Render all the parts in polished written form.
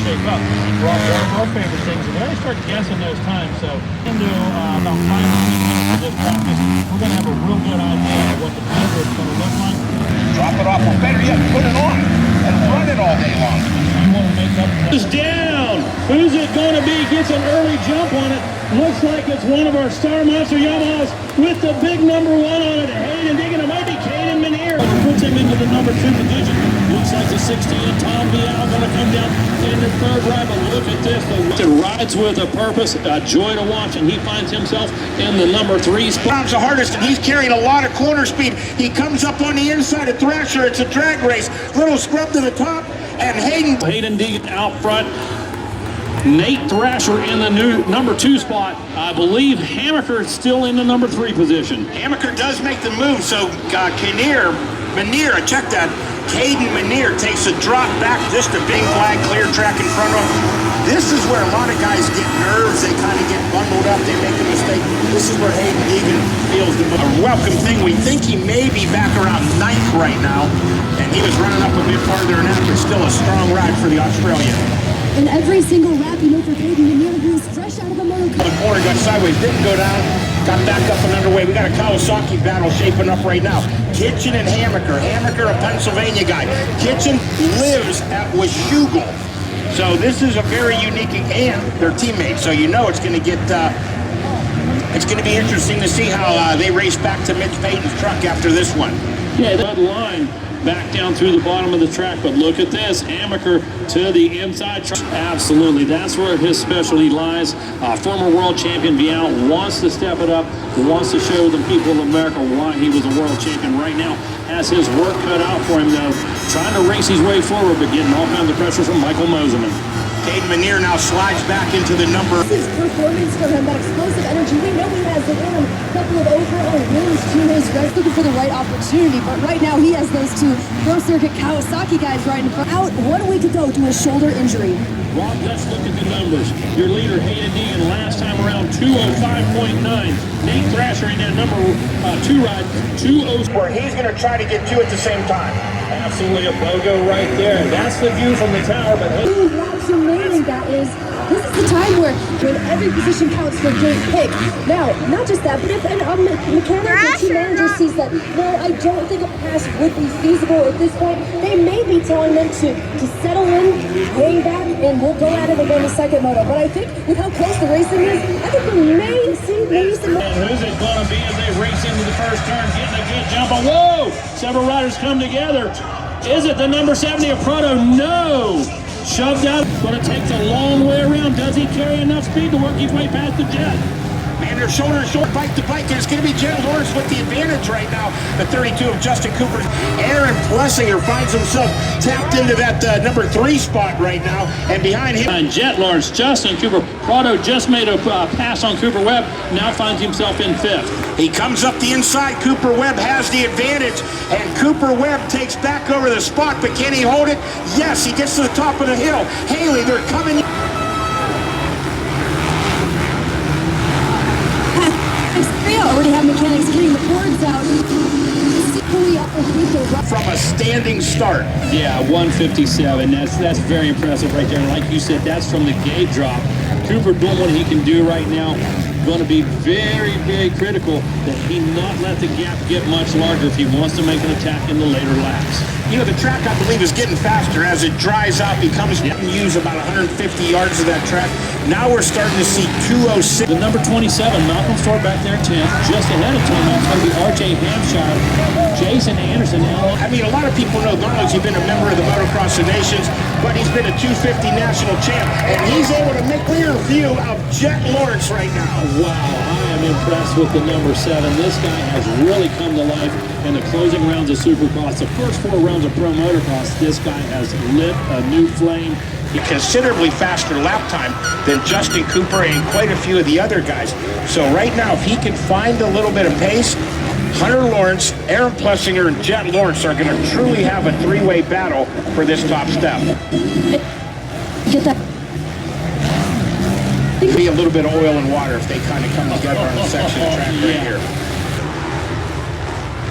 shape up. We're all favorite things, and we already start guessing those times. So into about 5 minutes of this practice, we're going to have a real good idea of what the bumper is going to look like. Drop it off, or better yet, put it on and run it all day long. You want to make up. Is down. Who's it going to be? Gets an early jump on it. Looks like it's one of our Star Monster Yamahas with the big number 1 on it. Hayden digging. It might be Caden Minier. Puts him into the number 2 position. Looks like the 16 Tom Vial going to come down in the third ride. But look at this. The rides with a purpose. A joy to watch. And he finds himself in the number 3 spot. The hardest, and he's carrying a lot of corner speed. He comes up on the inside of Thrasher. It's a drag race. Little scrub to the top. And Hayden Deegan out front. Nate Thrasher in the new number 2 spot. I believe Hammaker is still in the number 3 position. Hammaker does make the move, so Minier, check that. Caden Minier takes a drop back, just a big flag, clear track in front of him. This is where a lot of guys get nerves. They kind of get bundled up. They make a mistake. This is where Hayden Deegan feels a welcome thing. We think he may be back around 9th right now, and he was running up a bit farther than that, but still a strong ride for the Australian. In every single lap, you know, for Caden Minier, he was fresh out of the motocross. The corner got sideways, didn't go down, got back up and underway. We got a Kawasaki battle shaping up right now. Kitchen and Hammaker. Hammaker, a Pennsylvania guy. Kitchen lives at Washougal. So this is a very unique, and they're teammates. So you know it's going to get, it's going to be interesting to see how they race back to Mitch Payton's truck after this one. Yeah, that line back down through the bottom of the track, but look at this, Hammaker to the inside track. Absolutely, that's where his specialty lies. Former world champion Vial wants to step it up, wants to show the people of America why he was a world champion. Right now has his work cut out for him, though, trying to race his way forward, but getting all kinds of pressure from Michael Moseman. Caden Minier now slides back into the number. This is performance from him, that explosive energy. We know he has it in him. A couple of overall wins to his right, looking for the right opportunity. But right now, he has those 2 pro circuit Kawasaki guys right in front. Out 1 week ago to a shoulder injury. Rob, let's look at the numbers. Your leader, Hayden Deegan, last time around 205.9. Nate Thrasher in that number 2 ride, 206. Where he's going to try to get 2 at the same time. Absolutely a logo right there. That's the view from the tower, but What's amazing that is, this is the time where every position counts for gate pick. Now, not just that, but if a mechanic or team manager sees that, no, I don't think a pass would be feasible at this point, they may be telling them to settle in, hang back, and we'll go at it again in second moto. But I think with how close the racing is, I think we may see these. And who's it going to be as they race into the first turn, getting a good jump on? Whoa! Several riders come together. Is it the number 70 of Proto? No! Shoved out. Going to take the long way around. Does he carry enough speed to work his way past the Jet? Man, they're shoulder to shoulder, bike to bike, and it's going to be Jet Lawrence with the advantage right now. The 32 of Justin Cooper. Aaron Plessinger finds himself tapped into that number 3 spot right now, and behind him. And Jet Lawrence, Justin Cooper. Prado just made a pass on Cooper Webb, now finds himself in 5th. He comes up the inside. Cooper Webb has the advantage, and Cooper Webb takes back over the spot, but can he hold it? Yes, he gets to the top of the hill. Haley, they're coming. Already have mechanics getting the boards out. From a standing start. Yeah, 157. That's very impressive right there. And like you said, that's from the gate drop. Cooper doing what he can do right now. Going to be very, very critical that he not let the gap get much larger if he wants to make an attack in the later laps. You know, the track, I believe, is getting faster as it dries out, becomes use about 150 yards of that track. Now we're starting to see 206. The number 27, Malcolm Storr back there in 10th. Just ahead of 10, that's going to be R.J. Hampshire. Jason Anderson. I mean, a lot of people know Garland's been a member of the Motocross of Nations, but he's been a 250 national champ, and he's able to make clear view of Jet Lawrence right now. Wow, I am impressed with the number 7. This guy has really come to life in the closing rounds of Supercross. The first 4 rounds of Pro Motocross, this guy has lit a new flame. Considerably faster lap time than Justin Cooper and quite a few of the other guys. So right now, if he can find a little bit of pace, Hunter Lawrence, Aaron Plessinger, and Jet Lawrence are going to truly have a 3-way battle for this top step. Get that. Be a little bit of oil and water if they kind of come together on a section of track right here.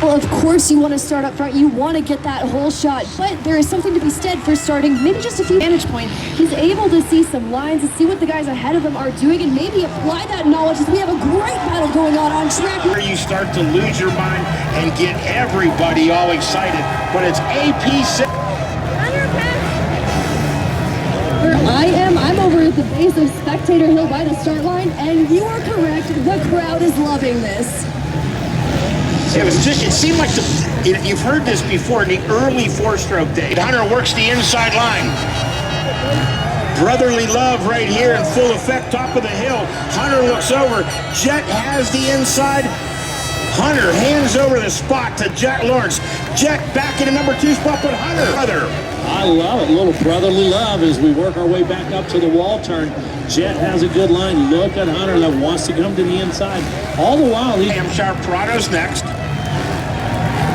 Well, of course you want to start up front. You want to get that whole shot. But there is something to be said for starting maybe just a few vantage point. He's able to see some lines and see what the guys ahead of him are doing and maybe apply that knowledge as we have a great battle going on track. Where you start to lose your mind and get everybody all excited. But it's AP6. I'm over at the base of Spectator Hill by the start line, and you are correct. The crowd is loving this. It seemed like you've heard this before in the early four-stroke day. Hunter works the inside line. Brotherly love right here in full effect, top of the hill. Hunter looks over. Jet has the inside. Hunter hands over the spot to Jet Lawrence. Jet back in the number 2 spot, but Hunter. I love it. Little brotherly love as we work our way back up to the wall turn. Jet has a good line. Look at Hunter that wants to come to the inside. All the while, Hampshire Prado's next.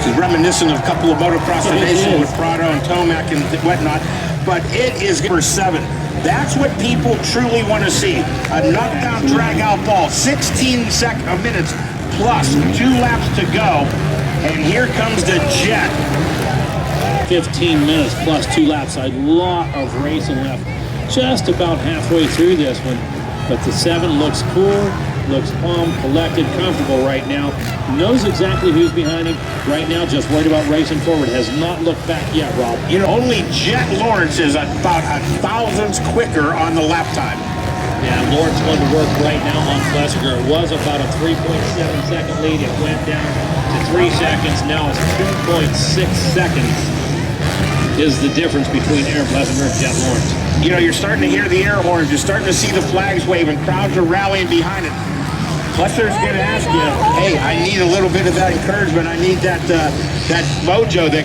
He's reminiscent of a couple of motocross nations with Prado and Tomac and whatnot. But it is number 7. That's what people truly want to see. A knockdown drag-out ball. 16 minutes plus 2 laps to go. And here comes the Jet. 15 minutes plus 2 laps. A lot of racing left. Just about halfway through this one. But the 7 looks cool, looks calm, collected, comfortable right now. Knows exactly who's behind him. Right now, just worried about racing forward. Has not looked back yet, Rob. You know, only Jet Lawrence is about a thousandth quicker on the lap time. Yeah, Lawrence going to work right now on Plessinger. It was about a 3.7 second lead. It went down to 3 seconds. Now it's 2.6 seconds is the difference between Aaron Plessinger and Jet Lawrence. You know, you're starting to hear the air horns. You're starting to see the flags waving. Crowds are rallying behind it. Plessinger's going to ask you, hey, I need a little bit of that encouragement. I need that mojo. The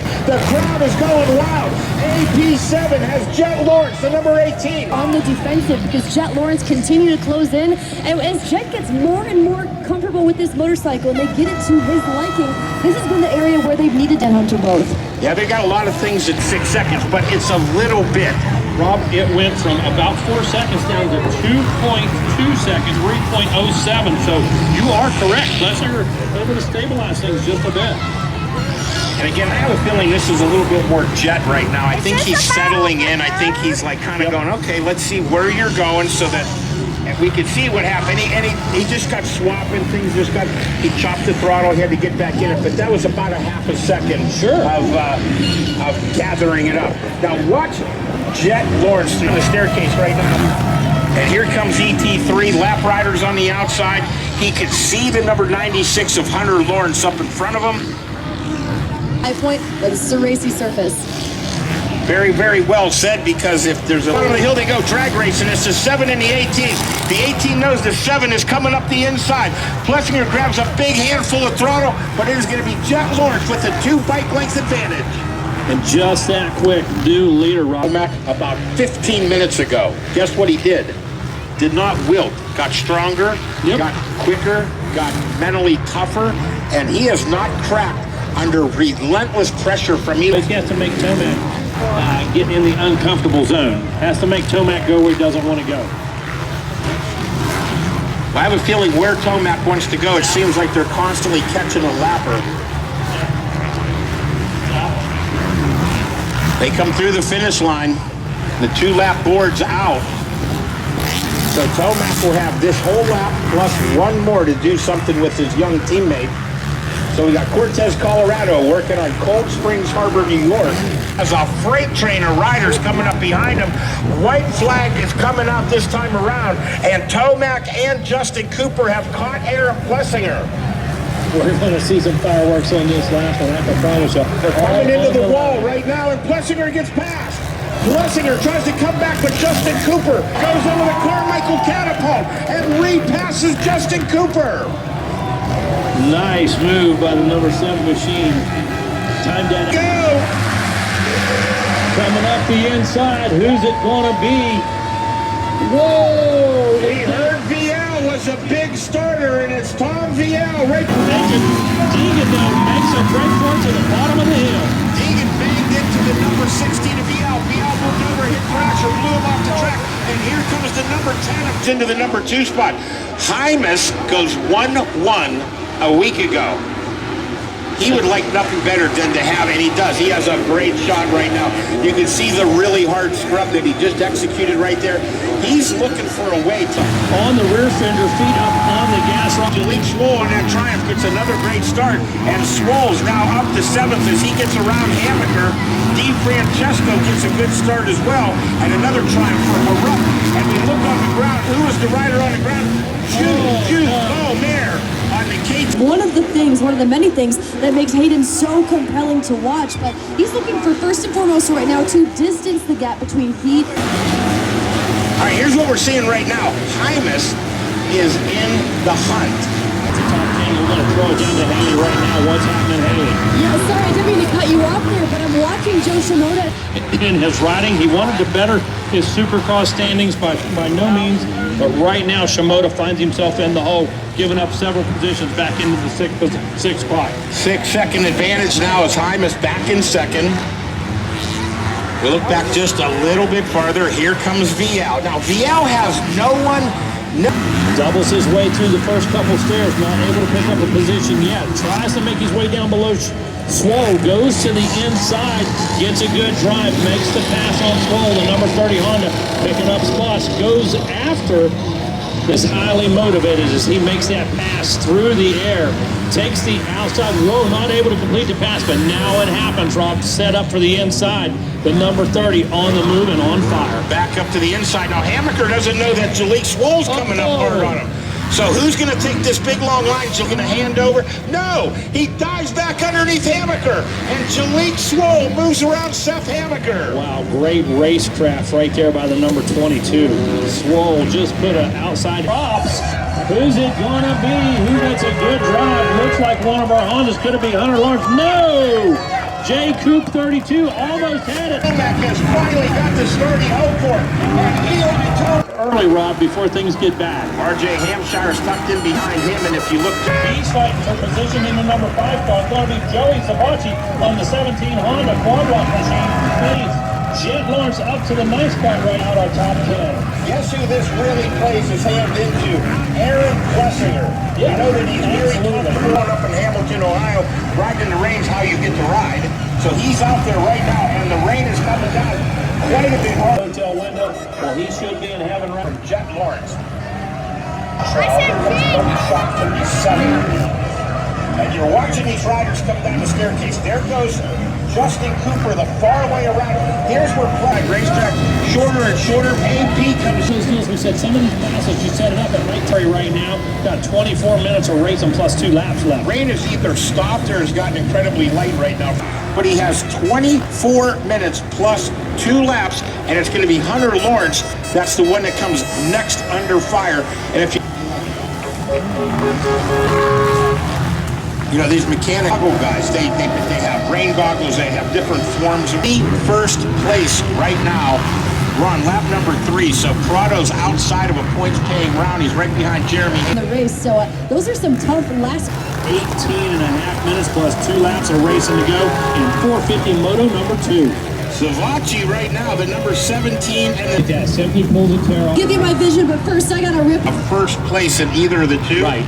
crowd is going wild. AP7 has Jet Lawrence, the number 18. On the defensive because Jet Lawrence continue to close in. And as Jet gets more and more comfortable with this motorcycle and they get it to his liking, this has been the area where they've needed to Hunter both. Yeah, they got a lot of things at 6 seconds, but it's a little bit. Rob, it went from about 4 seconds down to 2.2 seconds, 3.07. So you are correct. Plessinger able to stabilize things just a bit. And again, I have a feeling this is a little bit more Jet right now. I think he's settling in. I think he's like kind of going, okay, let's see where you're going so that we could see what happened. He just got swapping things. He chopped the throttle. He had to get back in it, but that was about a half a second of gathering it up. Now watch Jet Lawrence through the staircase right now. And here comes ET3. Lap riders on the outside. He could see the number 96 of Hunter Lawrence up in front of him. High point, but it's a racy surface. Very, very well said, because if there's a bottom of the hill, they go drag racing. It's the 7 and the 18. The 18 knows the 7 is coming up the inside. Plessinger grabs a big handful of throttle, but it is going to be Jet Lawrence with a 2 bike length advantage. And just that quick, new leader, Rob. About 15 minutes ago, guess what he did? Did not wilt. Got stronger, got quicker, got mentally tougher, and he has not cracked under relentless pressure from either. He has to make Tomac get in the uncomfortable zone. Has to make Tomac go where he doesn't want to go. I have a feeling where Tomac wants to go, it seems like they're constantly catching a lapper. They come through the finish line. The 2 lap board's out. So Tomac will have this whole lap plus 1 more to do something with his young teammate. So we got Cortez, Colorado, working on Cold Springs Harbor, New York. As a freight train of riders coming up behind him. White flag is coming out this time around. And Tomac and Justin Cooper have caught Aaron Plessinger. We're going to see some fireworks on this last one, I can promise you. They're coming into the wall right now, and Plessinger gets past. Plessinger tries to come back, but Justin Cooper goes over the Carmichael catapult and repasses Justin Cooper. Nice move by the number 7 machine. Time down. Go! Coming up the inside. Who's it going to be? Whoa! We heard VL was a big starter, and it's Tom VL right Deegan, though, makes a break for it to the bottom of the hill. Deegan banged into the number 16 of VL. VL moved over, hit Thrasher, blew him off the track, and here comes the number 10 into the number 2 spot. Hymas goes 1-1 a week ago. He would like nothing better than to have, and he does. He has a great shot right now. You can see the really hard scrub that he just executed right there. He's looking for a way to... On the rear fender, feet up on the gas. Jalek Swoll on that Triumph gets another great start, and Swoll's now up to 7th as he gets around Hammaker. DeFrancesco gets a good start as well, and another Triumph for Haruk. And we look on the ground. Who is the rider on the ground? Mayer on the K. One of the many things that makes Hayden so compelling to watch, but he's looking for first and foremost right now to distance the gap between he. All right, here's what we're seeing right now. Hymas is in the hunt. That's a top 10. We're going to throw it down to Haley right now. What's happening, Haley? Yeah, sorry, I didn't mean to cut you off there, but I'm watching Joe Shimoda. In his riding, he wanted to better his Supercross standings by no means, but right now Shimoda finds himself in the hole, giving up several positions back into the sixth spot. 6-second advantage now as Hymas back in second. We look back just a little bit farther. Here comes Vial. Now Vial has no one. Doubles his way through the first couple stairs, not able to pick up a position yet. Tries to make his way down below Swoll, goes to the inside, gets a good drive, makes the pass on Swoll, the number 30 Honda, picking up spots, goes after, is highly motivated as he makes that pass through the air, takes the outside row, not able to complete the pass, but now it happens. Rob set up for the inside. The number 30 on the move and on fire. Back up to the inside. Now Hammaker doesn't know that Jalek Swoll's coming up hard on him. So who's going to take this big long line? He's going to hand over? No! He dives back underneath Hammaker, and Jalek Swoll moves around Seth Hammaker. Wow, great racecraft right there by the number 22. Swoll just put an outside props. Who's it going to be? Who gets a good drive? Looks like one of our Hondas. Could it be Hunter Lawrence? No! J. Coop 32 almost had it. Tomac has finally got the start he hoped for. And Eli Tomac. Early, Rob, before things get bad. R.J. Hampshire's tucked in behind him, and if you look... He's fighting for position in the number 5 car. It's going to be Joey Sabachi on the 17 Honda quad walk machine. Please, Jet Lawrence up to the nice spot right out our top 10. Guess who this really plays his hand into? Aaron Plessinger. Yeah, you know that he's very comfortable up in Hamilton, Ohio, riding the range how you get to ride. So he's out there right now, and the rain is coming down quite a bit hard. Hotel window, well, he should be in heaven right from Jet Lawrence. Shot 37. And you're watching these riders come down the staircase. There goes Justin Cooper the far way around. Here's where Pride racetrack shorter and shorter. AP comes. As we said, some of these passes you set it up at right now. Got 24 minutes of racing plus 2 laps left. Rain has either stopped or has gotten incredibly light right now. But he has 24 minutes plus 2 laps, and it's going to be Hunter Lawrence. That's the one that comes next under fire. And if you know, these mechanical guys, they have rain goggles, they have different forms. The first place right now, we're on lap number 3, so Prado's outside of a points-paying round. He's right behind Jeremy. In the race, so those are some tough last 18.5 minutes plus 2 laps of racing to go in 450 Moto number 2. Savachi right now, the number 17, and Yeah, simply pulls a tear off. Give you my vision, but first I gotta rip. a first place in either of the two. Right.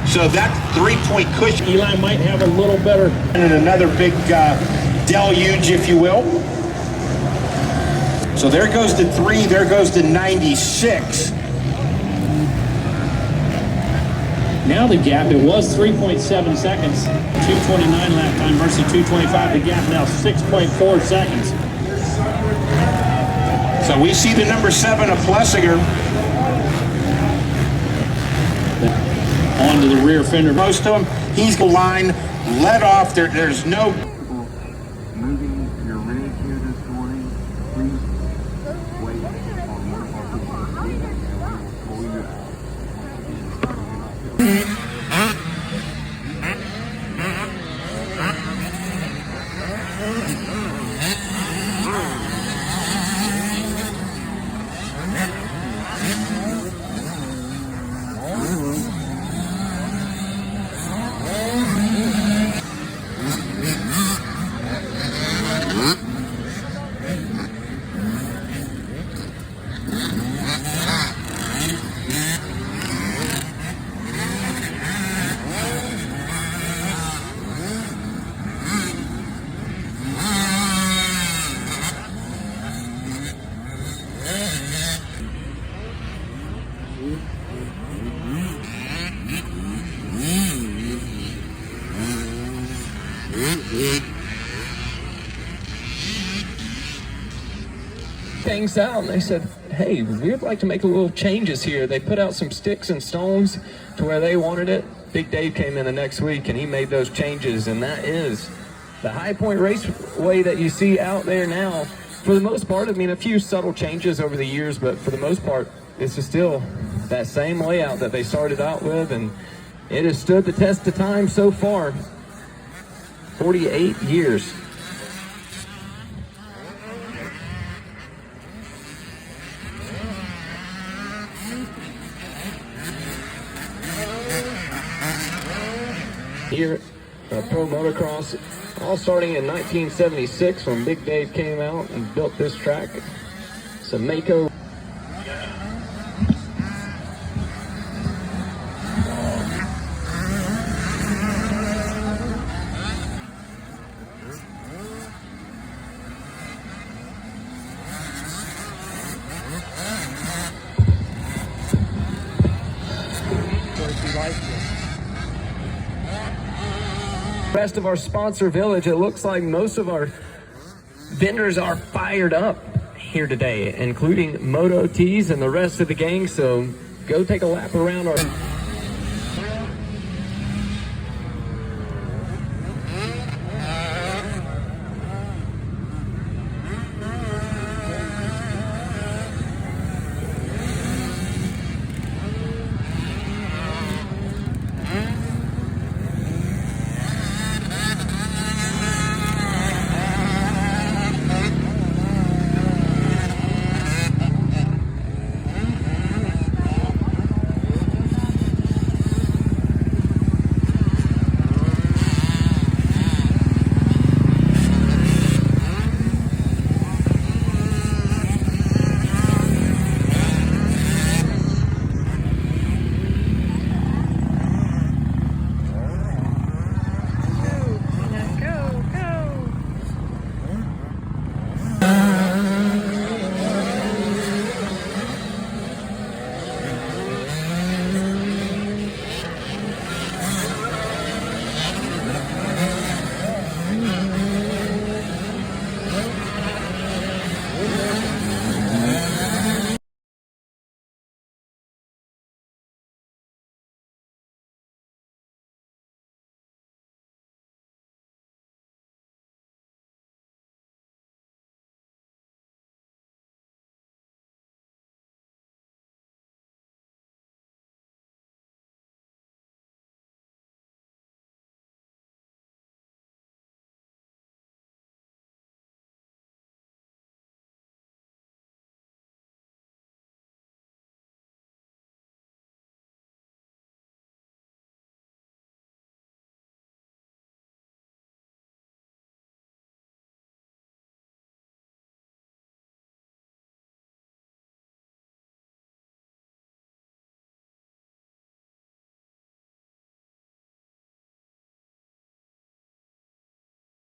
So that 3-point cushion. Eli might have a little better. And another big deluge, if you will. So there goes to 3, there goes to 96. Now the gap, it was 3.7 seconds. 2:29 lap time versus 2:25. The gap now 6.4 seconds. So we see the number 7 of Plessinger. Onto the rear fender. Most to him, he's the line, let off. There's no... Moving your rig here this morning, please wait on one of our people and we will pull you out. things out, and they said, hey, we'd like to make a little changes here. They put out some sticks and stones to where they wanted it. Big Dave came in the next week, and he made those changes, and that is the High Point Raceway that you see out there now. For the most part, I mean, a few subtle changes over the years, but for the most part, this is still that same layout that they started out with, and it has stood the test of time so far. 48 years. Here at Pro Motocross, all starting in 1976 when Big Dave came out and built this track. It's a Mako. Rest of our sponsor village, it looks like most of our vendors are fired up here today, including Moto Tees and the rest of the gang. So go take a lap around our